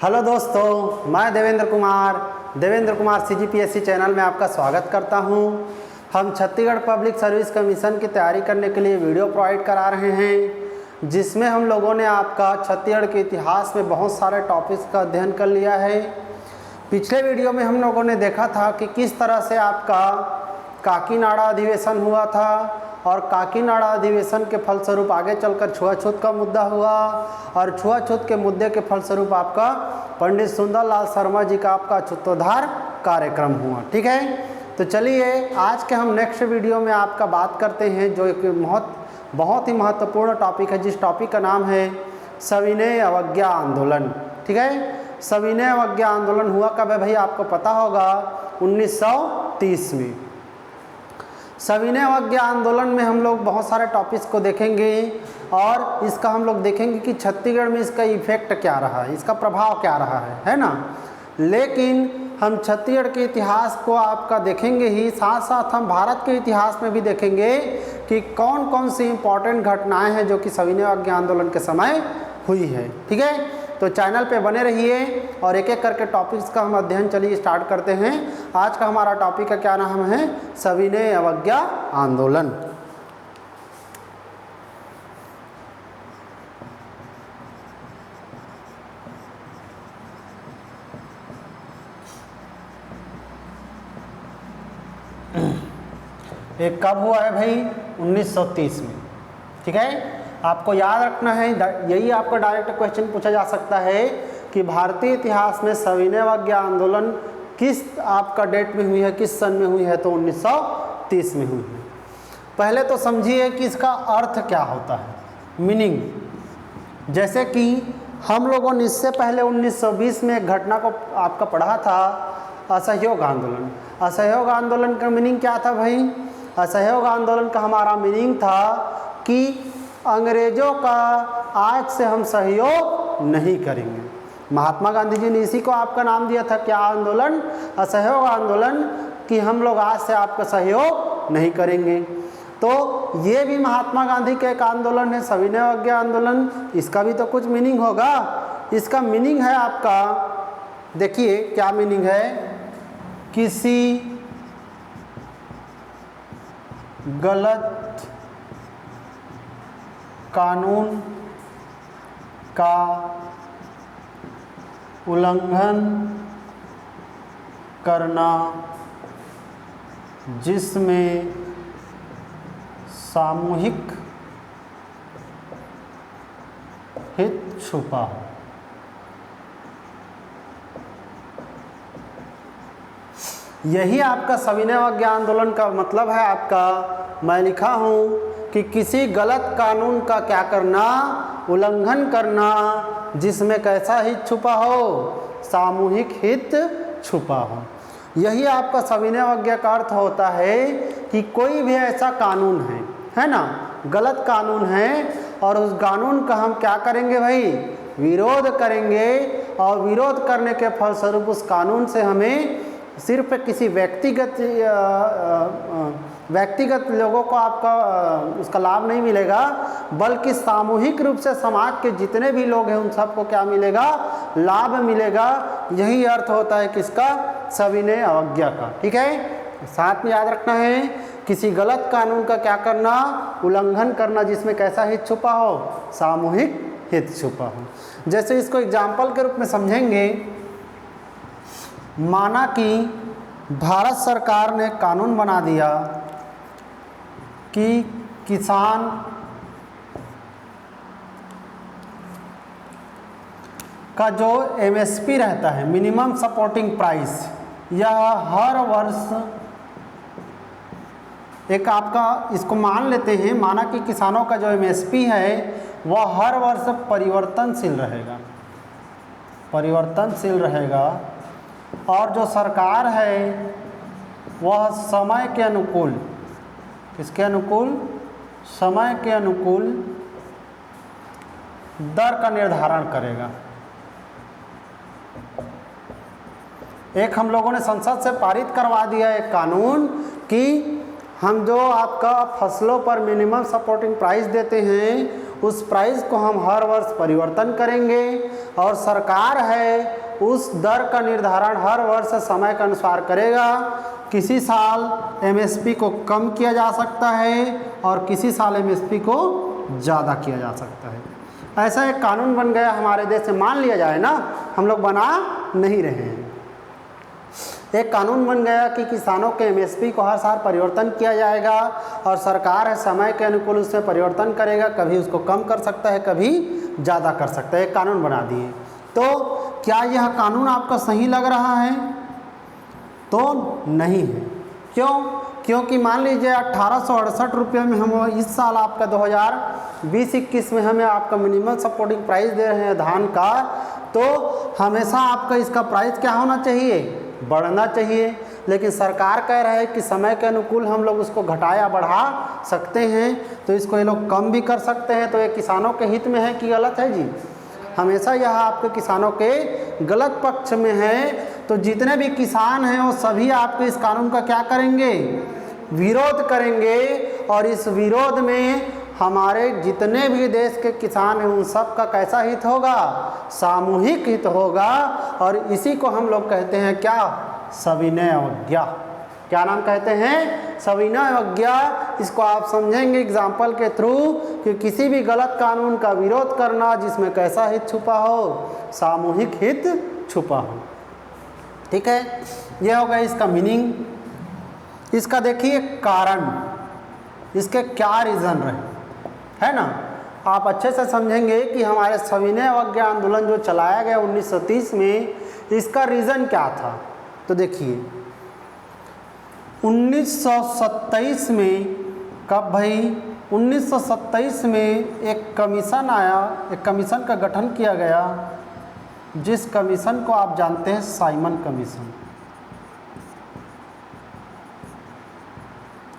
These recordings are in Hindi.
हेलो दोस्तों, मैं देवेंद्र कुमार CGPSC चैनल में आपका स्वागत करता हूं। हम छत्तीसगढ़ पब्लिक सर्विस कमीशन की तैयारी करने के लिए वीडियो प्रोवाइड करा रहे हैं, जिसमें हम लोगों ने आपका छत्तीसगढ़ के इतिहास में बहुत सारे टॉपिक्स का अध्ययन कर लिया है। पिछले वीडियो में हम लोगों ने देखा था कि किस तरह से आपका काकीनाड़ा अधिवेशन हुआ था और काकीनाड़ा अधिवेशन के फलस्वरूप आगे चलकर छुआछूत का मुद्दा हुआ और छुआछूत के मुद्दे के फलस्वरूप आपका पंडित सुंदरलाल शर्मा जी का आपका छूतोद्धार कार्यक्रम हुआ। ठीक है, तो चलिए आज के हम नेक्स्ट वीडियो में आपका बात करते हैं, जो एक बहुत ही महत्वपूर्ण टॉपिक है, जिस टॉपिक का नाम है सविनय अवज्ञा आंदोलन। ठीक है, सविनय अवज्ञा आंदोलन हुआ कब है भाई? आपको पता होगा 1930 में। सविनय अवज्ञा आंदोलन में हम लोग बहुत सारे टॉपिक्स को देखेंगे और इसका हम लोग देखेंगे कि छत्तीसगढ़ में इसका इफेक्ट क्या रहा है, इसका प्रभाव क्या रहा है ना। लेकिन हम छत्तीसगढ़ के इतिहास को आपका देखेंगे ही, साथ साथ हम भारत के इतिहास में भी देखेंगे कि कौन कौन सी इम्पोर्टेंट घटनाएं हैं जो कि सविनय अवज्ञा आंदोलन के समय हुई है। ठीक है, तो चैनल पे बने रहिए और एक एक करके टॉपिक्स का हम अध्ययन चलिए स्टार्ट करते हैं। आज का हमारा टॉपिक का क्या नाम है? सविनय अवज्ञा आंदोलन। एक कब हुआ है भाई? 1930 में। ठीक है, आपको याद रखना है, यही आपका डायरेक्ट क्वेश्चन पूछा जा सकता है कि भारतीय इतिहास में सविनय अवज्ञा आंदोलन किस आपका डेट में हुई है, किस सन में हुई है? तो 1930 में हुई है। पहले तो समझिए कि इसका अर्थ क्या होता है, मीनिंग। जैसे कि हम लोगों ने इससे पहले 1920 में एक घटना को आपका पढ़ा था, असहयोग आंदोलन। असहयोग आंदोलन का मीनिंग क्या था भाई? असहयोग आंदोलन का हमारा मीनिंग था कि अंग्रेजों का आज से हम सहयोग नहीं करेंगे। महात्मा गांधी जी ने इसी को आपका नाम दिया था, क्या आंदोलन? असहयोग आंदोलन, कि हम लोग आज से आपका सहयोग नहीं करेंगे। तो ये भी महात्मा गांधी का एक आंदोलन है, सविनय अवज्ञा आंदोलन। इसका भी तो कुछ मीनिंग होगा। इसका मीनिंग है आपका, देखिए क्या मीनिंग है, किसी गलत कानून का उल्लंघन करना जिसमें सामूहिक हित छुपा हो। यही आपका सविनय अवज्ञा आंदोलन का मतलब है। आपका मैं लिखा हूँ कि किसी गलत कानून का क्या करना? उल्लंघन करना, जिसमें कैसा हित छुपा हो? सामूहिक हित छुपा हो। यही आपका सविनय अवज्ञा का अर्थ होता है कि कोई भी ऐसा कानून है ना, गलत कानून है, और उस कानून का हम क्या करेंगे भाई? विरोध करेंगे, और विरोध करने के फलस्वरूप उस कानून से हमें सिर्फ किसी व्यक्तिगत लोगों को आपका उसका लाभ नहीं मिलेगा, बल्कि सामूहिक रूप से समाज के जितने भी लोग हैं उन सबको क्या मिलेगा? लाभ मिलेगा। यही अर्थ होता है किसका? सविनय अवज्ञा का। ठीक है, साथ में याद रखना है, किसी गलत कानून का क्या करना? उल्लंघन करना, जिसमें कैसा हित छुपा हो? सामूहिक हित छुपा हो। जैसे इसको एग्जाम्पल के रूप में समझेंगे, माना कि भारत सरकार ने कानून बना दिया कि किसान का जो MSP रहता है, मिनिमम सपोर्टिंग प्राइस, यह हर वर्ष एक आपका, इसको मान लेते हैं, माना कि किसानों का जो MSP है वह हर वर्ष परिवर्तनशील रहेगा, और जो सरकार है वह समय के अनुकूल, किसके अनुकूल? समय के अनुकूल दर का निर्धारण करेगा। एक हम लोगों ने संसद से पारित करवा दिया एक कानून कि हम जो आपका फसलों पर मिनिमम सपोर्टिंग प्राइस देते हैं उस प्राइस को हम हर वर्ष परिवर्तन करेंगे और सरकार है उस दर का निर्धारण हर वर्ष समय के अनुसार करेगा। किसी साल एमएसपी को कम किया जा सकता है और किसी साल एमएसपी को ज़्यादा किया जा सकता है। ऐसा एक कानून बन गया हमारे देश में। मान लिया जाए ना, हम लोग बना नहीं रहे हैं, एक कानून बन गया कि किसानों के एमएसपी को हर साल परिवर्तन किया जाएगा और सरकार है समय के अनुकूल उसमें परिवर्तन करेगा, कभी उसको कम कर सकता है कभी ज़्यादा कर सकता है। एक कानून बना दिए। तो क्या यह कानून आपको सही लग रहा है? तो नहीं है। क्यों? क्योंकि मान लीजिए 1868 रुपये में हम इस साल आपका 2020-21 में हमें आपका मिनिमम सपोर्टिंग प्राइस दे रहे हैं धान का, तो हमेशा आपका इसका प्राइस क्या होना चाहिए? बढ़ना चाहिए। लेकिन सरकार कह रहा है कि समय के अनुकूल हम लोग उसको घटा या बढ़ा सकते हैं, तो इसको ये लोग कम भी कर सकते हैं। तो ये किसानों के हित में है कि गलत है जी? हमेशा यह आपके किसानों के गलत पक्ष में है। तो जितने भी किसान हैं वो सभी आपके इस कानून का क्या करेंगे? विरोध करेंगे। और इस विरोध में हमारे जितने भी देश के किसान हैं उन सब का कैसा हित होगा? सामूहिक हित होगा। और इसी को हम लोग कहते हैं क्या? सविनय अवज्ञा। क्या नाम कहते हैं? सविनय अवज्ञा। इसको आप समझेंगे एग्जाम्पल के थ्रू कि किसी भी गलत कानून का विरोध करना जिसमें कैसा हित छुपा हो? सामूहिक हित छुपा हो। ठीक है, यह होगा इसका मीनिंग। इसका देखिए कारण, इसके क्या रीज़न रहे, है ना? आप अच्छे से समझेंगे कि हमारे सविनय अवज्ञा आंदोलन जो चलाया गया 1930 में, इसका रीज़न क्या था। तो देखिए 1927 में, कब भाई? 1927 में एक कमीशन आया, एक कमीशन का गठन किया गया, जिस कमीशन को आप जानते हैं साइमन कमीशन।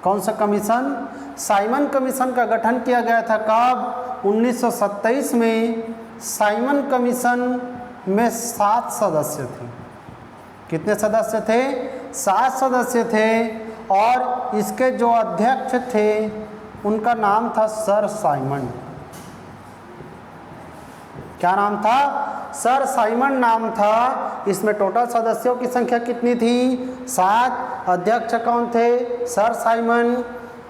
कौन सा कमीशन? साइमन कमीशन का गठन किया गया था। कब? 1927 में। साइमन कमीशन में 7 सदस्य थे। कितने सदस्य थे? 7 सदस्य थे। और इसके जो अध्यक्ष थे उनका नाम था सर साइमन। क्या नाम था? सर साइमन नाम था। इसमें टोटल सदस्यों की संख्या कितनी थी? 7। अध्यक्ष कौन थे? Sir Simon.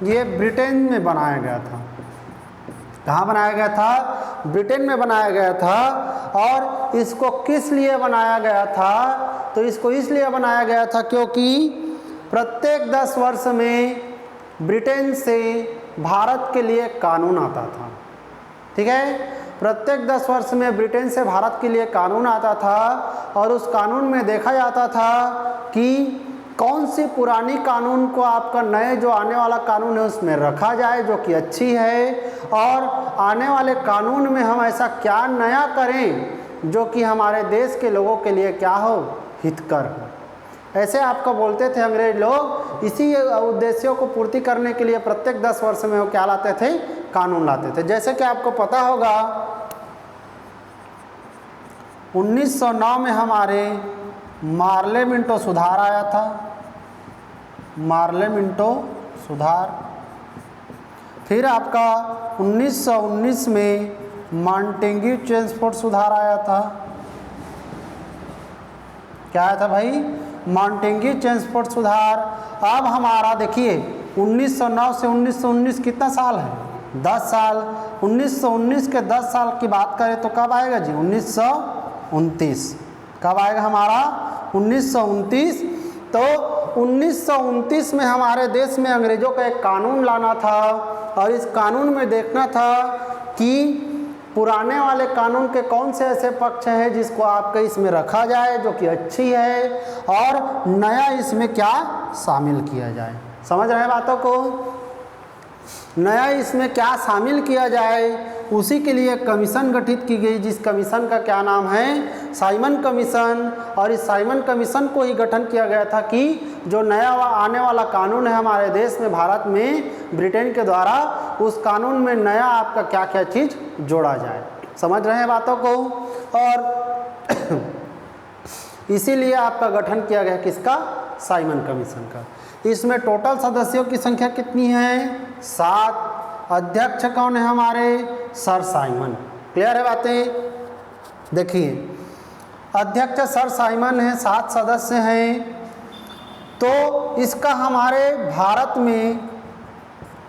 ये ब्रिटेन में बनाया गया था। कहाँ बनाया गया था? ब्रिटेन में बनाया गया था। और इसको किस लिए बनाया गया था? तो इसको इसलिए बनाया गया था क्योंकि प्रत्येक 10 वर्ष में ब्रिटेन से भारत के लिए कानून आता था। ठीक है, प्रत्येक 10 वर्ष में ब्रिटेन से भारत के लिए कानून आता था और उस कानून में देखा जाता था कि कौन सी पुरानी कानून को आपका नए जो आने वाला कानून है उसमें रखा जाए जो कि अच्छी है, और आने वाले कानून में हम ऐसा क्या नया करें जो कि हमारे देश के लोगों के लिए क्या हो? हितकर हो। ऐसे आपको बोलते थे अंग्रेज लोग। इसी उद्देश्यों को पूर्ति करने के लिए प्रत्येक 10 वर्ष में वो क्या लाते थे? कानून लाते थे। जैसे कि आपको पता होगा 1909 में हमारे मार्ले मिंटो सुधार आया था। मार्ले मिंटो सुधार। फिर आपका 1919 में मॉन्टेग्यू चेम्सफोर्ड सुधार आया था। क्या आया था भाई? मॉन्टेग्यू चेम्सफोर्ड सुधार। अब हमारा देखिए 1909 से 1919 कितना साल है? 10 साल। 1919 के 10 साल की बात करें तो कब आएगा जी? 1929। कब आएगा हमारा? 1929। तो 1929 में हमारे देश में अंग्रेज़ों का एक कानून लाना था और इस कानून में देखना था कि पुराने वाले कानून के कौन से ऐसे पक्ष हैं जिसको आपके इसमें रखा जाए जो कि अच्छी है, और नया इसमें क्या शामिल किया जाए। समझ रहे हैं बातों को? नया इसमें क्या शामिल किया जाए, उसी के लिए कमीशन गठित की गई, जिस कमीशन का क्या नाम है? Simon commission. और इस साइमन कमीशन को ही गठन किया गया था कि जो नया आने वाला कानून है हमारे देश में, भारत में ब्रिटेन के द्वारा, उस कानून में नया आपका क्या क्या चीज़ जोड़ा जाए। समझ रहे हैं बातों को? और इसीलिए आपका गठन किया गया किसका? साइमन कमीशन का। इसमें टोटल सदस्यों की संख्या कितनी है? 7। अध्यक्ष कौन है हमारे? Sir Simon. क्लियर है बातें? देखिए, अध्यक्ष सर साइमन है, 7 सदस्य हैं। तो इसका हमारे भारत में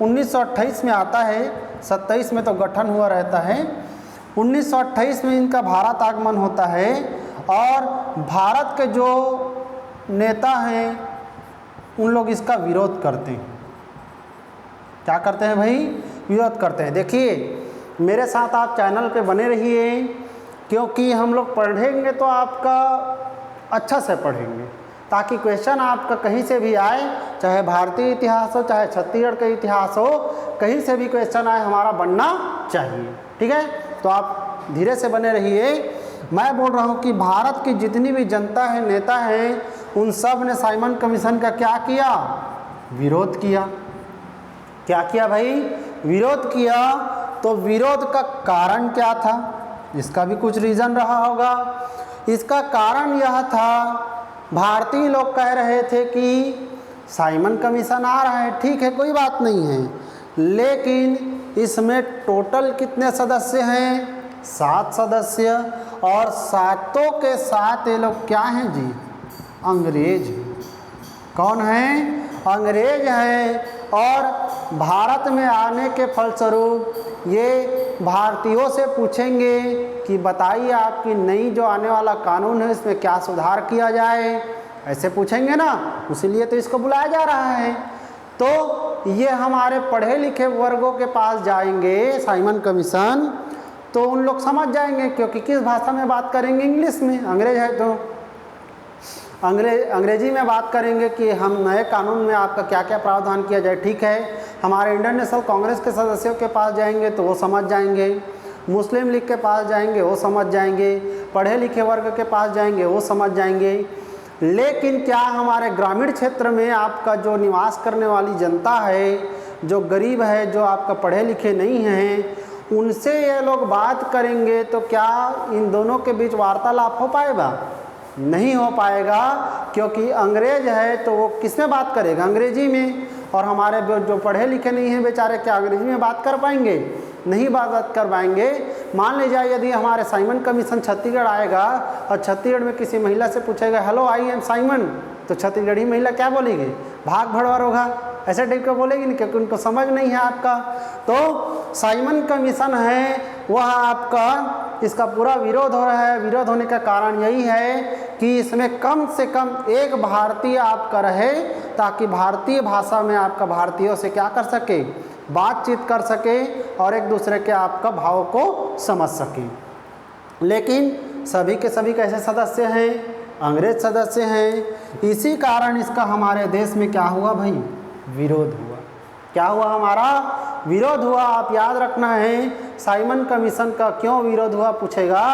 1928 में आता है, 27 में तो गठन हुआ रहता है। 1928 में इनका भारत आगमन होता है और भारत के जो नेता हैं उन लोग इसका विरोध करते हैं। क्या करते हैं भाई? विरोध करते हैं। देखिए, मेरे साथ आप चैनल पे बने रहिए, क्योंकि हम लोग पढ़ेंगे तो आपका अच्छा से पढ़ेंगे, ताकि क्वेश्चन आपका कहीं से भी आए, चाहे भारतीय इतिहास हो चाहे छत्तीसगढ़ का इतिहास हो, कहीं से भी क्वेश्चन आए हमारा बनना चाहिए। ठीक है, तो आप धीरे से बने रहिए। मैं बोल रहा हूँ कि भारत की जितनी भी जनता है, नेता हैं, उन सब ने साइमन कमीशन का क्या किया? विरोध किया। क्या किया भाई? विरोध किया। तो विरोध का कारण क्या था? इसका भी कुछ रीज़न रहा होगा। इसका कारण यह था, भारतीय लोग कह रहे थे कि साइमन कमीशन आ रहा है, ठीक है, कोई बात नहीं है, लेकिन इसमें टोटल कितने सदस्य हैं? 7 सदस्य। और सातों के साथ ये लोग क्या हैं जी? अंग्रेज। कौन हैं? अंग्रेज हैं। और भारत में आने के फलस्वरूप ये भारतीयों से पूछेंगे कि बताइए आपकी नई जो आने वाला कानून है इसमें क्या सुधार किया जाए, ऐसे पूछेंगे ना, इसीलिए तो इसको बुलाया जा रहा है। तो ये हमारे पढ़े लिखे वर्गों के पास जाएंगे साइमन कमीशन, तो उन लोग समझ जाएंगे, क्योंकि किस भाषा में बात करेंगे? इंग्लिश में। अंग्रेज है तो अंग्रेजी में बात करेंगे कि हम नए कानून में आपका क्या क्या प्रावधान किया जाए। ठीक है, हमारे इंडियन नेशनल कांग्रेस के सदस्यों के पास जाएंगे तो वो समझ जाएंगे, मुस्लिम लीग के पास जाएंगे वो समझ जाएंगे, पढ़े लिखे वर्ग के पास जाएंगे वो समझ जाएंगे। लेकिन क्या हमारे ग्रामीण क्षेत्र में आपका जो निवास करने वाली जनता है, जो गरीब है, जो आपका पढ़े लिखे नहीं हैं, उनसे ये लोग बात करेंगे तो क्या इन दोनों के बीच वार्तालाप हो पाएगा? नहीं हो पाएगा, क्योंकि अंग्रेज है तो वो किस में बात करेगा? अंग्रेजी में। और हमारे जो पढ़े लिखे नहीं हैं बेचारे, क्या अंग्रेजी में बात कर पाएंगे? नहीं बात कर पाएंगे। मान लीजिए यदि हमारे साइमन कमीशन छत्तीसगढ़ आएगा और छत्तीसगढ़ में किसी महिला से पूछेगा हेलो आई एम साइमन, तो छत्तीसगढ़ी महिला क्या बोलेगी? भाग भड़वा होगा, ऐसे टाइप का बोलेगी नहीं, क्योंकि उनको समझ नहीं है आपका। तो साइमन कमीशन है वह आपका, इसका पूरा विरोध हो रहा है। विरोध होने का कारण यही है कि इसमें कम से कम एक भारतीय आपका रहे, ताकि भारतीय भाषा में आपका भारतीयों से क्या कर सके? बातचीत कर सके और एक दूसरे के आपका भाव को समझ सके। लेकिन सभी के सभी कैसे सदस्य हैं? अंग्रेज सदस्य हैं। इसी कारण इसका हमारे देश में क्या हुआ भाई? विरोध हुआ। क्या हुआ? हमारा विरोध हुआ। आप याद रखना है, साइमन कमीशन का क्यों विरोध हुआ पूछेगा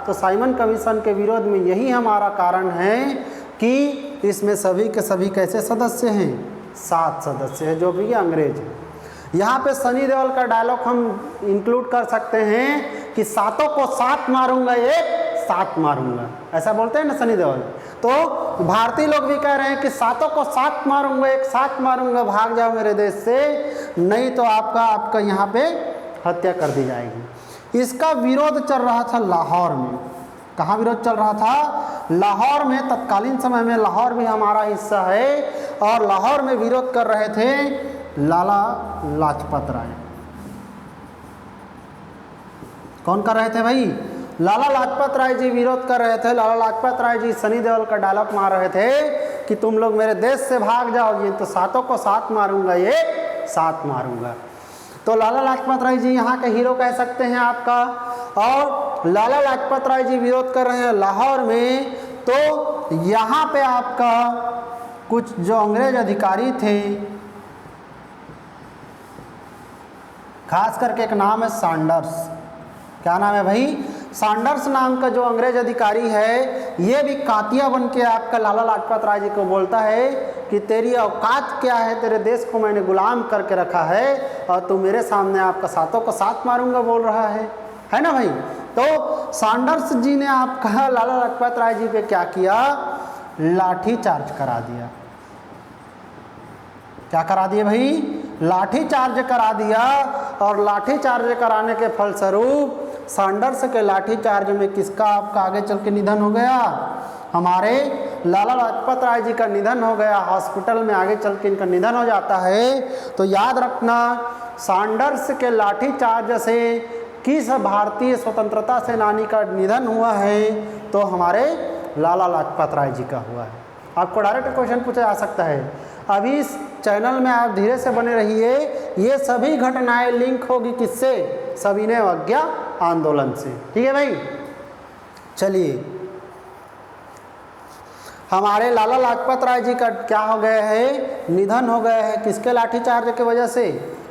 तो साइमन कमीशन के विरोध में यही हमारा कारण है कि इसमें सभी के सभी कैसे सदस्य हैं? 7 सदस्य हैं, जो भी अंग्रेज हैं। यहाँ पे सनी देओल का डायलॉग हम इंक्लूड कर सकते हैं कि सातों को 7 मारूंगा, एक 7 मारूंगा, ऐसा बोलते हैं ना सनी देओल। तो भारतीय लोग भी कह रहे हैं कि सातों को 7 मारूंगा, एक 7 मारूंगा, भाग जाओ मेरे देश से, नहीं तो आपका यहाँ पे हत्या कर दी जाएगी। इसका विरोध चल रहा था लाहौर में। कहाँ विरोध चल रहा था? लाहौर में। तत्कालीन समय में लाहौर भी हमारा हिस्सा है, और लाहौर में विरोध कर रहे थे लाला लाजपत राय। कौन कर रहे थे भाई? लाला लाजपत राय जी विरोध कर रहे थे। लाला लाजपत राय जी सनी देओल का डायलॉग मार रहे थे कि तुम लोग मेरे देश से भाग जाओ, ये तो सातों को 7 मारूंगा, ये 7 मारूंगा। तो लाला लाजपत राय जी यहाँ के हीरो कह सकते हैं आपका। और लाला लाजपत राय जी विरोध कर रहे हैं लाहौर में। तो यहाँ पे आपका कुछ जो अंग्रेज अधिकारी थे, खास करके एक नाम है सैंडर्स। क्या नाम है भाई? सैंडर्स नाम का जो अंग्रेज अधिकारी है, ये भी कातिया बन के आपका लाला लाजपत राय जी को बोलता है कि तेरी औकात क्या है, तेरे देश को मैंने गुलाम करके रखा है और तू मेरे सामने आपका सातों को 7 मारूंगा बोल रहा है ना भाई। तो सैंडर्स जी ने आपका लाला लाजपत राय जी पे क्या किया? लाठी चार्ज करा दिया। क्या करा दिए भाई? लाठी चार्ज करा दिया। और लाठीचार्ज कराने के फलस्वरूप सैंडर्स के लाठीचार्ज में किसका आपका आगे चल के निधन हो गया? हमारे लाला लाजपत राय जी का निधन हो गया। हॉस्पिटल में आगे चल के इनका निधन हो जाता है। तो याद रखना, सैंडर्स के लाठीचार्ज से किस भारतीय स्वतंत्रता सेनानी का निधन हुआ है? तो हमारे लाला लाजपत राय जी का हुआ है। आपको डायरेक्ट क्वेश्चन पूछा जा सकता है। अभी इस चैनल में आप धीरे से बने रहिए। ये सभी घटनाएं लिंक होगी किससे? सविनय अवज्ञा आंदोलन से। ठीक है भाई, चलिए, हमारे लाला लाजपत राय जी का क्या हो गया है? निधन हो गया है। किसके लाठीचार्ज की वजह से?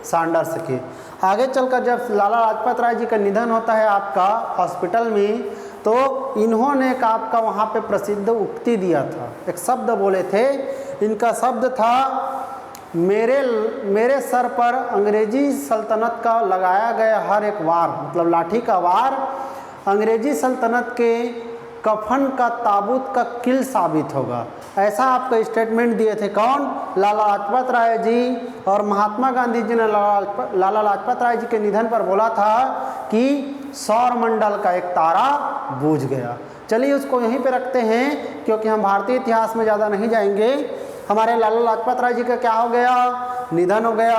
सैंडर्स के। आगे चलकर जब लाला लाजपत राय जी का निधन होता है आपका हॉस्पिटल में, तो इन्होंने एक आपका वहाँ पे प्रसिद्ध उक्ति दिया था, एक शब्द बोले थे। इनका शब्द था, मेरे सर पर अंग्रेजी सल्तनत का लगाया गया हर एक वार, मतलब लाठी का वार, अंग्रेजी सल्तनत के कफन का ताबूत का किल साबित होगा। ऐसा आपका स्टेटमेंट दिए थे कौन? लाला लाजपत राय जी। और महात्मा गांधी जी ने लाला लाजपत राय जी के निधन पर बोला था कि सौर मंडल का एक तारा बूझ गया। चलिए उसको यहीं पे रखते हैं, क्योंकि हम भारतीय इतिहास में ज़्यादा नहीं जाएंगे। हमारे लाला लाजपत राय जी का क्या हो गया? निधन हो गया।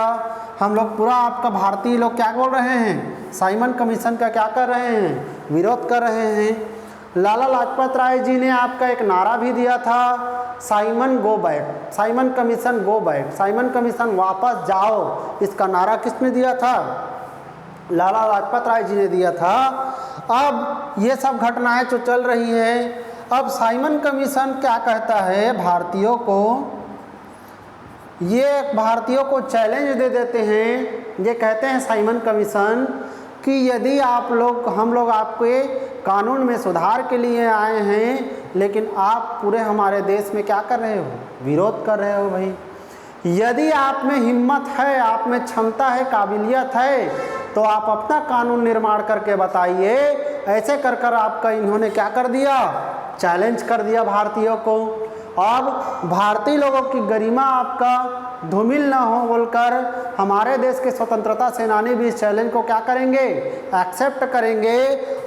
हम लोग पूरा आपका भारतीय लोग क्या बोल रहे हैं? साइमन कमीशन का क्या कर रहे हैं? विरोध कर रहे हैं। लाला लाजपत राय जी ने आपका एक नारा भी दिया था, Simon go back, Simon commission go back, Simon commission वापस जाओ। इसका नारा किसने दिया था? लाला लाजपत राय जी ने दिया था। अब ये सब घटनाएं जो चल रही है, अब साइमन कमीशन क्या कहता है भारतीयों को? ये भारतीयों को चैलेंज दे देते हैं। ये कहते हैं साइमन कमीशन कि यदि हम लोग आपके कानून में सुधार के लिए आए हैं, लेकिन आप पूरे हमारे देश में क्या कर रहे हो? विरोध कर रहे हो भाई। यदि आप में हिम्मत है, आप में क्षमता है, काबिलियत है, तो आप अपना कानून निर्माण करके बताइए। ऐसे कर कर आपका इन्होंने क्या कर दिया? चैलेंज कर दिया भारतीयों को। अब भारतीय लोगों की गरिमा आपका धूमिल ना हो बोलकर हमारे देश के स्वतंत्रता सेनानी भी इस चैलेंज को क्या करेंगे? एक्सेप्ट करेंगे।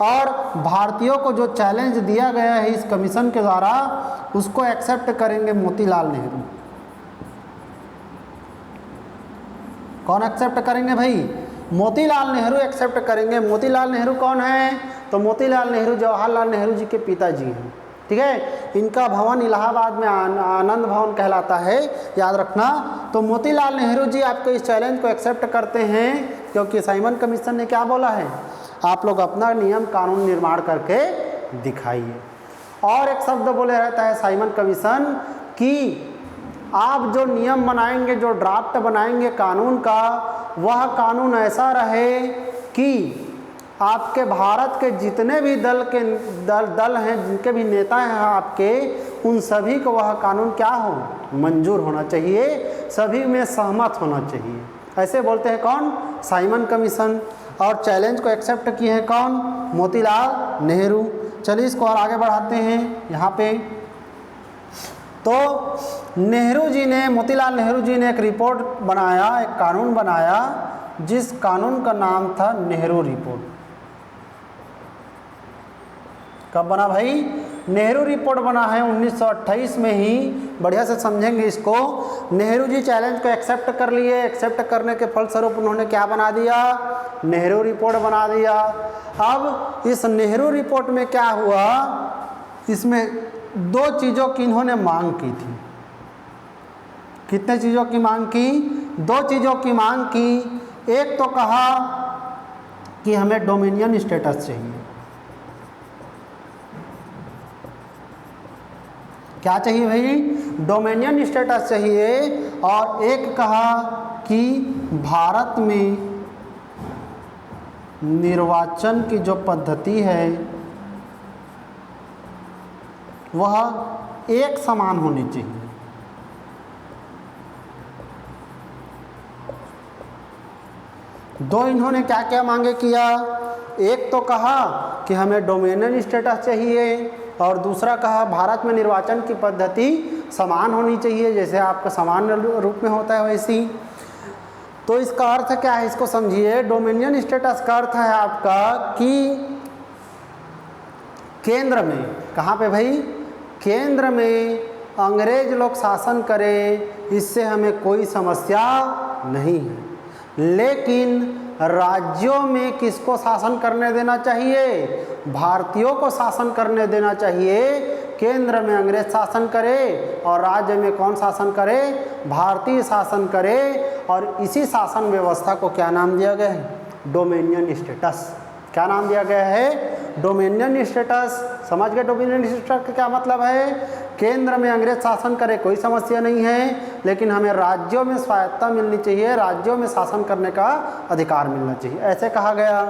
और भारतीयों को जो चैलेंज दिया गया है इस कमीशन के द्वारा, उसको एक्सेप्ट करेंगे मोतीलाल नेहरू। कौन एक्सेप्ट करेंगे भाई? मोतीलाल नेहरू एक्सेप्ट करेंगे। मोतीलाल नेहरू कौन है? तो मोतीलाल नेहरू जवाहरलाल नेहरू जी के पिताजी हैं। ठीक है, इनका भवन इलाहाबाद में आनंद भवन कहलाता है, याद रखना। तो मोतीलाल नेहरू जी आपके इस चैलेंज को एक्सेप्ट करते हैं, क्योंकि साइमन कमीशन ने क्या बोला है? आप लोग अपना नियम कानून निर्माण करके दिखाइए। और एक शब्द बोले रहता है साइमन कमीशन कि आप जो नियम बनाएंगे, जो ड्राफ्ट बनाएंगे कानून का, वह कानून ऐसा रहे कि आपके भारत के जितने भी दल हैं, जिनके भी नेता हैं आपके, उन सभी को वह कानून क्या हो? मंजूर होना चाहिए, सभी में सहमत होना चाहिए। ऐसे बोलते हैं कौन? Simon commission. और चैलेंज को एक्सेप्ट किए हैं कौन? मोतीलाल नेहरू। चलिए इसको और आगे बढ़ाते हैं यहाँ पे। तो नेहरू जी ने, मोतीलाल नेहरू जी ने एक रिपोर्ट बनाया, एक कानून बनाया, जिस कानून का नाम था नेहरू रिपोर्ट। कब बना भाई? नेहरू रिपोर्ट बना है 1928 में ही। बढ़िया से समझेंगे इसको। नेहरू जी चैलेंज को एक्सेप्ट कर लिए। एक्सेप्ट करने के फलस्वरूप उन्होंने क्या बना दिया? नेहरू रिपोर्ट बना दिया। अब इस नेहरू रिपोर्ट में क्या हुआ? इसमें दो चीज़ों की इन्होंने मांग की थी। कितने चीज़ों की मांग की? दो चीज़ों की मांग की। एक तो कहा कि हमें डोमिनियन स्टेटस चाहिए। क्या चाहिए भाई? डोमिनियन स्टेटस चाहिए। और एक कहा कि भारत में निर्वाचन की जो पद्धति है वह एक समान होनी चाहिए। दो इन्होंने क्या क्या मांगे किया? एक तो कहा कि हमें डोमिनियन स्टेटस चाहिए, और दूसरा कहा भारत में निर्वाचन की पद्धति समान होनी चाहिए, जैसे आपका समान रूप में होता है वैसी। तो इसका अर्थ क्या है, इसको समझिए। डोमिनियन स्टेटस का अर्थ है आपका कि केंद्र में, कहाँ पे भाई, केंद्र में अंग्रेज लोग शासन करें, इससे हमें कोई समस्या नहीं है। लेकिन राज्यों में किसको शासन करने देना चाहिए, भारतीयों को शासन करने देना चाहिए। केंद्र में अंग्रेज शासन करे और राज्य में कौन शासन करे, भारतीय शासन करे। और इसी शासन व्यवस्था को क्या नाम दिया गया है, डोमिनियन स्टेटस। क्या नाम दिया गया है, डोमिनियन स्टेटस। समझ गए डोमिनियन स्टेटस का क्या मतलब है, केंद्र में अंग्रेज शासन करे कोई समस्या नहीं है, लेकिन हमें राज्यों में स्वायत्तता मिलनी चाहिए, राज्यों में शासन करने का अधिकार मिलना चाहिए, ऐसे कहा गया।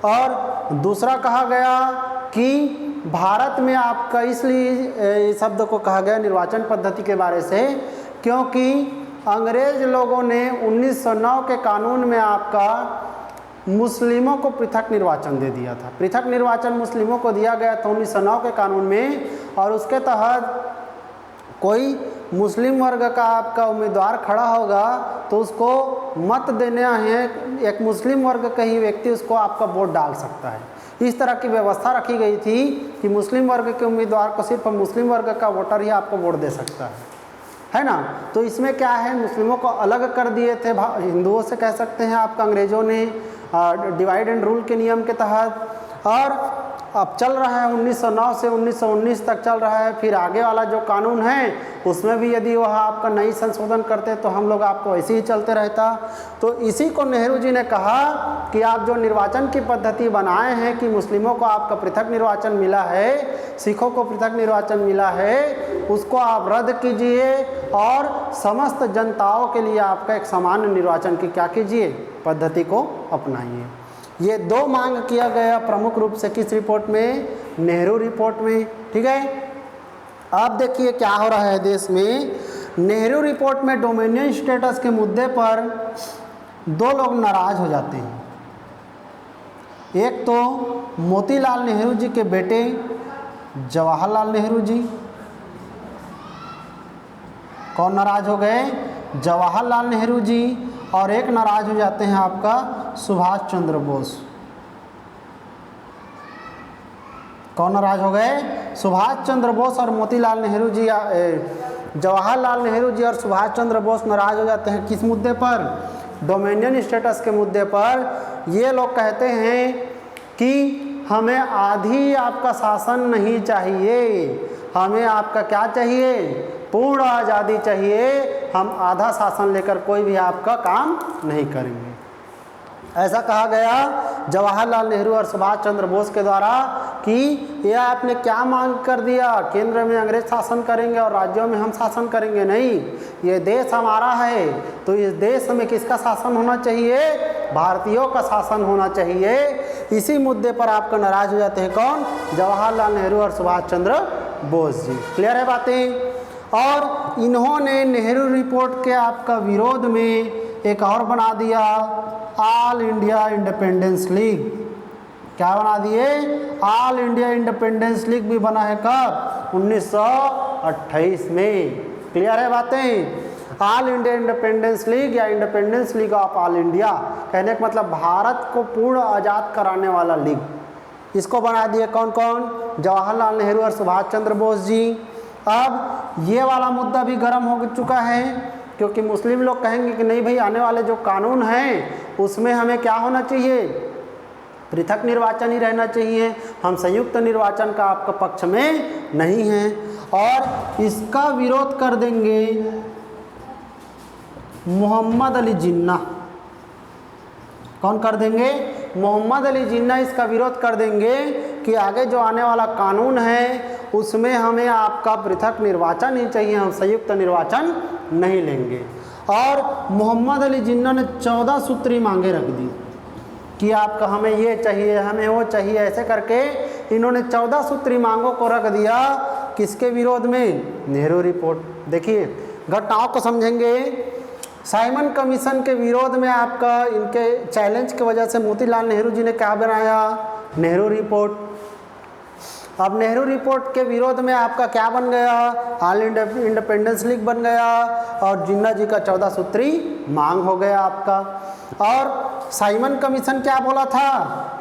और दूसरा कहा गया कि भारत में आपका, इसलिए इस शब्द को कहा गया निर्वाचन पद्धति के बारे से, क्योंकि अंग्रेज लोगों ने 1909 के कानून में आपका मुस्लिमों को पृथक निर्वाचन दे दिया था। पृथक निर्वाचन मुस्लिमों को दिया गया था 1909 के कानून में, और उसके तहत कोई मुस्लिम वर्ग का आपका उम्मीदवार खड़ा होगा तो उसको मत देना है, एक मुस्लिम वर्ग का ही व्यक्ति उसको आपका वोट डाल सकता है। इस तरह की व्यवस्था रखी गई थी कि मुस्लिम वर्ग के उम्मीदवार को सिर्फ मुस्लिम वर्ग का वोटर ही आपको वोट दे सकता है ना। तो इसमें क्या है, मुस्लिमों को अलग कर दिए थे हिंदुओं से, कह सकते हैं आपका अंग्रेज़ों ने डिवाइड एंड रूल के नियम के तहत। और अब चल रहा है 1909 से 1919 तक चल रहा है। फिर आगे वाला जो कानून है उसमें भी यदि वह आपका नई संशोधन करते तो हम लोग आपको ऐसे ही चलते रहता। तो इसी को नेहरू जी ने कहा कि आप जो निर्वाचन की पद्धति बनाए हैं कि मुस्लिमों को आपका पृथक निर्वाचन मिला है, सिखों को पृथक निर्वाचन मिला है, उसको आप रद्द कीजिए और समस्त जनताओं के लिए आपका एक सामान्य निर्वाचन की क्या कीजिए, पद्धति को अपनाइए। ये दो मांग किया गया प्रमुख रूप से किस रिपोर्ट में, नेहरू रिपोर्ट में। ठीक है, अब देखिए क्या हो रहा है देश में। नेहरू रिपोर्ट में डोमिनियन स्टेटस के मुद्दे पर दो लोग नाराज हो जाते हैं। एक तो मोतीलाल नेहरू जी के बेटे जवाहरलाल नेहरू जी। कौन नाराज हो गए, जवाहरलाल नेहरू जी। और एक नाराज हो जाते हैं आपका सुभाष चंद्र बोस। कौन नाराज हो गए, सुभाष चंद्र बोस और मोतीलाल नेहरू जी, जवाहरलाल नेहरू जी और सुभाष चंद्र बोस नाराज हो जाते हैं। किस मुद्दे पर, डोमिनियन स्टेटस के मुद्दे पर। ये लोग कहते हैं कि हमें आधी आपका शासन नहीं चाहिए, हमें आपका क्या चाहिए, पूर्ण आज़ादी चाहिए, हम आधा शासन लेकर कोई भी आपका काम नहीं करेंगे। ऐसा कहा गया जवाहरलाल नेहरू और सुभाष चंद्र बोस के द्वारा कि यह आपने क्या मांग कर दिया, केंद्र में अंग्रेज शासन करेंगे और राज्यों में हम शासन करेंगे। नहीं, ये देश हमारा है, तो इस देश में किसका शासन होना चाहिए, भारतीयों का शासन होना चाहिए। इसी मुद्दे पर आपका नाराज हो जाते हैं कौन, जवाहरलाल नेहरू और सुभाष चंद्र बोस जी। क्लियर है बातें। और इन्होंने नेहरू रिपोर्ट के आपका विरोध में एक और बना दिया, ऑल इंडिया इंडिपेंडेंस लीग। क्या बना दिए, ऑल इंडिया इंडिपेंडेंस लीग भी बना है कब, 1928 में। क्लियर है बातें। ऑल इंडिया इंडिपेंडेंस लीग या independence league of all India, कहने का मतलब भारत को पूर्ण आज़ाद कराने वाला लीग, इसको बना दिए कौन कौन, जवाहरलाल नेहरू और सुभाष चंद्र बोस जी। अब ये वाला मुद्दा भी गर्म हो चुका है, क्योंकि मुस्लिम लोग कहेंगे कि नहीं भाई, आने वाले जो कानून हैं उसमें हमें क्या होना चाहिए, पृथक निर्वाचन ही रहना चाहिए, हम संयुक्त निर्वाचन का आपका पक्ष में नहीं हैं। और इसका विरोध कर देंगे मोहम्मद अली जिन्ना। कौन कर देंगे, मोहम्मद अली जिन्ना इसका विरोध कर देंगे कि आगे जो आने वाला कानून है उसमें हमें आपका पृथक निर्वाचन ही चाहिए, हम संयुक्त निर्वाचन नहीं लेंगे। और मोहम्मद अली जिन्ना ने 14 सूत्री मांगे रख दी कि आपका हमें ये चाहिए, हमें वो चाहिए, ऐसे करके इन्होंने 14 सूत्री मांगों को रख दिया। किसके विरोध में, नेहरू रिपोर्ट। देखिए घटनाओं को समझेंगे। साइमन कमीशन के विरोध में आपका इनके चैलेंज की वजह से मोतीलाल नेहरू जी ने क्या बनाया, नेहरू रिपोर्ट। अब नेहरू रिपोर्ट के विरोध में आपका क्या बन गया, ऑल इंडिया इंडिपेंडेंस लीग बन गया और जिन्ना जी का 14 सूत्री मांग हो गया आपका। और साइमन कमीशन क्या बोला था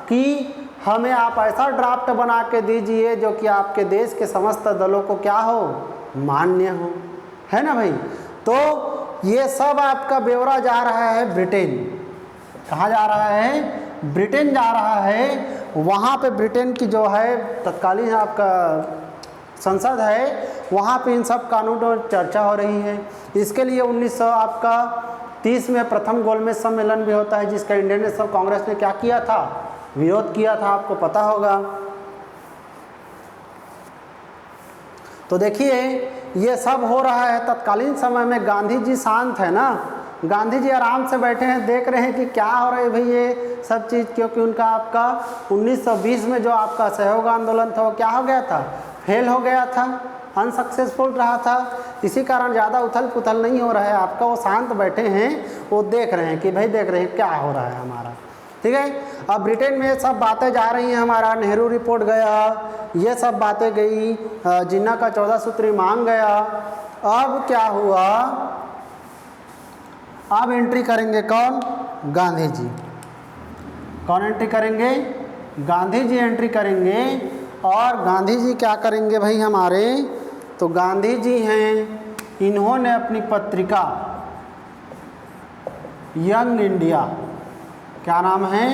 कि हमें आप ऐसा ड्राफ्ट बना के दीजिए जो कि आपके देश के समस्त दलों को क्या हो, मान्य हो, है ना भाई। तो ये सब आपका ब्यौरा जा रहा है ब्रिटेन। कहाँ जा रहा है, ब्रिटेन जा रहा है। वहाँ पे ब्रिटेन की जो है तत्कालीन आपका संसद है, वहाँ पे इन सब कानूनों पर चर्चा हो रही है। इसके लिए 1930 में प्रथम गोलमेज सम्मेलन भी होता है, जिसका इंडियन नेशनल कांग्रेस ने क्या किया था, विरोध किया था, आपको पता होगा। तो देखिए ये सब हो रहा है तत्कालीन समय में। गांधी जी शांत है ना, गांधी जी आराम से बैठे हैं, देख रहे हैं कि क्या हो रहा है भाई ये सब चीज़, क्योंकि उनका आपका 1920 में जो आपका सहयोग आंदोलन था वो क्या हो गया था, फेल हो गया था, अनसक्सेसफुल रहा था। इसी कारण ज़्यादा उथल पुथल नहीं हो रहा है आपका, वो शांत बैठे हैं, वो देख रहे हैं कि भाई देख रहे हैं क्या हो रहा है हमारा, ठीक है। अब ब्रिटेन में सब बातें जा रही हैं, हमारा नेहरू रिपोर्ट गया, ये सब बातें गई, जिन्ना का 14 सूत्री मांग गया। अब क्या हुआ, अब एंट्री करेंगे कौन, गांधी जी। कौन एंट्री करेंगे, गांधी जी एंट्री करेंगे। और गांधी जी क्या करेंगे भाई हमारे, तो गांधी जी हैं, इन्होंने अपनी पत्रिका यंग इंडिया, क्या नाम है,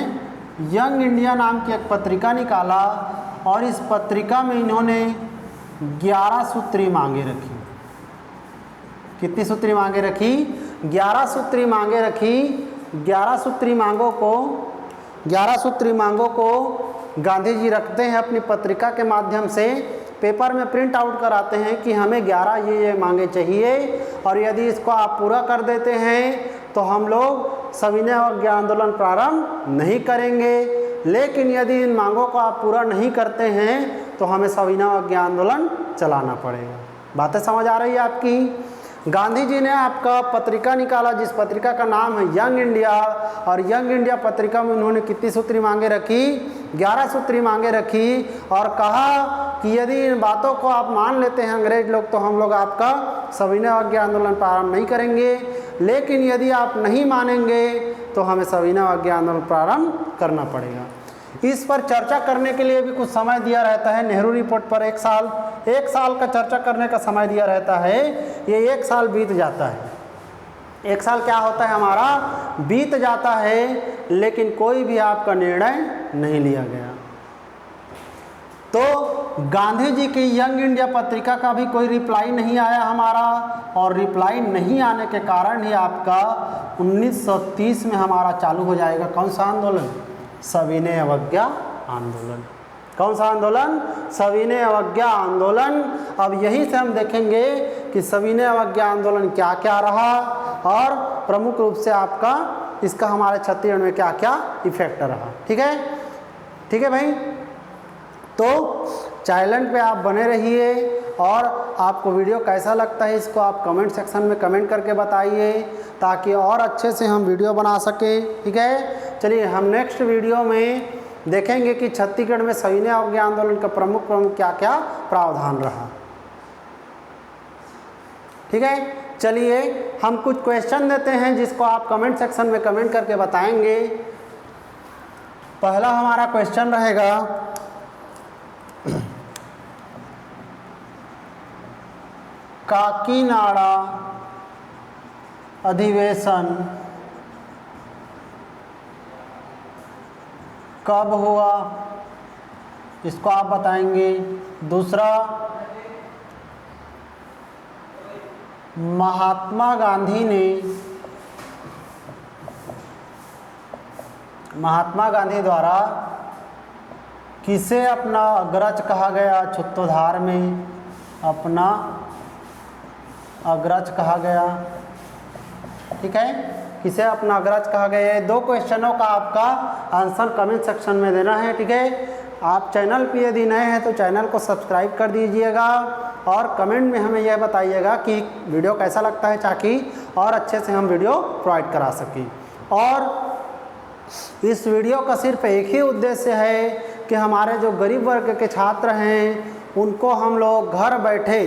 यंग इंडिया नाम की एक पत्रिका निकाला और इस पत्रिका में इन्होंने 11 सूत्री मांगे रखी। कितनी सूत्री मांगे रखी, 11 सूत्री मांगे रखी। 11 सूत्री मांगों को गांधी जी रखते हैं अपनी पत्रिका के माध्यम से, पेपर में प्रिंट आउट कराते हैं कि हमें 11 ये मांगे चाहिए, और यदि इसको आप पूरा कर देते हैं तो हम लोग सविनय अवज्ञा आंदोलन प्रारंभ नहीं करेंगे, लेकिन यदि इन मांगों को आप पूरा नहीं करते हैं तो हमें सविनय अवज्ञा आंदोलन चलाना पड़ेगा। बातें समझ आ रही है आपकी। गांधी जी ने आपका पत्रिका निकाला जिस पत्रिका का नाम है यंग इंडिया, और यंग इंडिया पत्रिका में उन्होंने कितनी सूत्री मांगे रखी, 11 सूत्री मांगे रखी, और कहा कि यदि इन बातों को आप मान लेते हैं अंग्रेज लोग तो हम लोग आपका सविनय अवज्ञा आंदोलन प्रारंभ नहीं करेंगे, लेकिन यदि आप नहीं मानेंगे तो हमें सविनय अवज्ञा आंदोलन प्रारंभ करना पड़ेगा। इस पर चर्चा करने के लिए भी कुछ समय दिया रहता है। नेहरू रिपोर्ट पर एक साल का चर्चा करने का समय दिया रहता है। ये 1 साल बीत जाता है, 1 साल क्या होता है हमारा, बीत जाता है, लेकिन कोई भी आपका निर्णय नहीं लिया गया। तो गांधी जी की यंग इंडिया पत्रिका का भी कोई रिप्लाई नहीं आया हमारा, और रिप्लाई नहीं आने के कारण ही आपका 1930 में हमारा चालू हो जाएगा कौन सा आंदोलन, सविनय अवज्ञा आंदोलन। कौन सा आंदोलन, सविनय अवज्ञा आंदोलन। अब यही से हम देखेंगे कि सविनय अवज्ञा आंदोलन क्या क्या रहा, और प्रमुख रूप से आपका इसका हमारे छत्तीसगढ़ में क्या क्या इफेक्ट रहा। ठीक है भाई। तो चैनल पे आप बने रहिए, और आपको वीडियो कैसा लगता है इसको आप कमेंट सेक्शन में कमेंट करके बताइए, ताकि और अच्छे से हम वीडियो बना सकें। ठीक है, चलिए हम नेक्स्ट वीडियो में देखेंगे कि छत्तीसगढ़ में सविनय अवज्ञा आंदोलन का प्रमुख क्या क्या प्रावधान रहा। ठीक है, चलिए हम कुछ क्वेश्चन देते हैं जिसको आप कमेंट सेक्शन में कमेंट करके बताएंगे। पहला हमारा क्वेश्चन रहेगा, काकीनाडा अधिवेशन कब हुआ, इसको आप बताएंगे। दूसरा, महात्मा गांधी द्वारा किसे अपना अग्रज कहा गया, छुत्तोधार में अपना अग्रज कहा गया। ठीक है, किसे अपना अग्रज कहा गया है। 2 क्वेश्चनों का आपका आंसर कमेंट सेक्शन में देना है। ठीक है, आप चैनल पे यदि नए हैं तो चैनल को सब्सक्राइब कर दीजिएगा, और कमेंट में हमें यह बताइएगा कि वीडियो कैसा लगता है, ताकि और अच्छे से हम वीडियो प्रोवाइड करा सकें। और इस वीडियो का सिर्फ एक ही उद्देश्य है कि हमारे जो गरीब वर्ग के छात्र हैं उनको हम लोग घर बैठे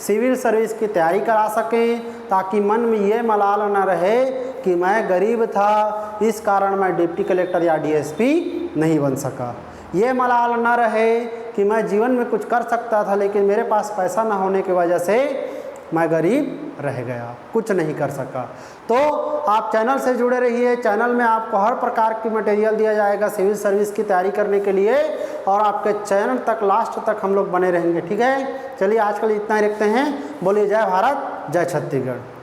सिविल सर्विस की तैयारी करा सकें, ताकि मन में ये मलाल न रहे कि मैं गरीब था इस कारण मैं डिप्टी कलेक्टर या डीएसपी नहीं बन सका। ये मलाल न रहे कि मैं जीवन में कुछ कर सकता था लेकिन मेरे पास पैसा न होने की वजह से मैं गरीब रह गया, कुछ नहीं कर सका। तो आप चैनल से जुड़े रहिए। चैनल में आपको हर प्रकार की मटेरियल दिया जाएगा सिविल सर्विस की तैयारी करने के लिए, और आपके चैनल तक लास्ट तक हम लोग बने रहेंगे। ठीक है, चलिए आज के लिए इतना ही रखते हैं। बोलिए जय भारत, जय छत्तीसगढ़।